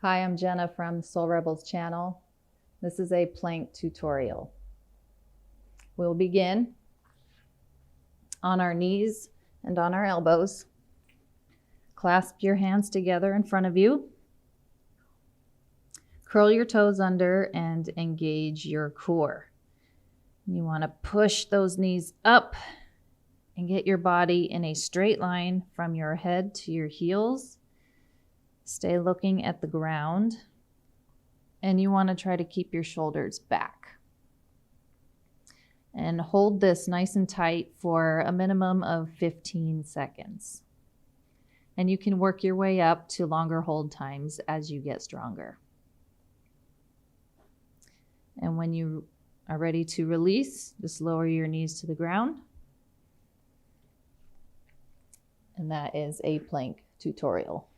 Hi, I'm Jenna from Soul Rebels channel. This is a plank tutorial. We'll begin on our knees and on our elbows. Clasp your hands together in front of you. Curl your toes under and engage your core. You want to push those knees up and get your body in a straight line from your head to your heels. Stay looking at the ground, and you want to try to keep your shoulders back. And hold this nice and tight for a minimum of 15 seconds. And you can work your way up to longer hold times as you get stronger. And when you are ready to release, just lower your knees to the ground. And that is a plank tutorial.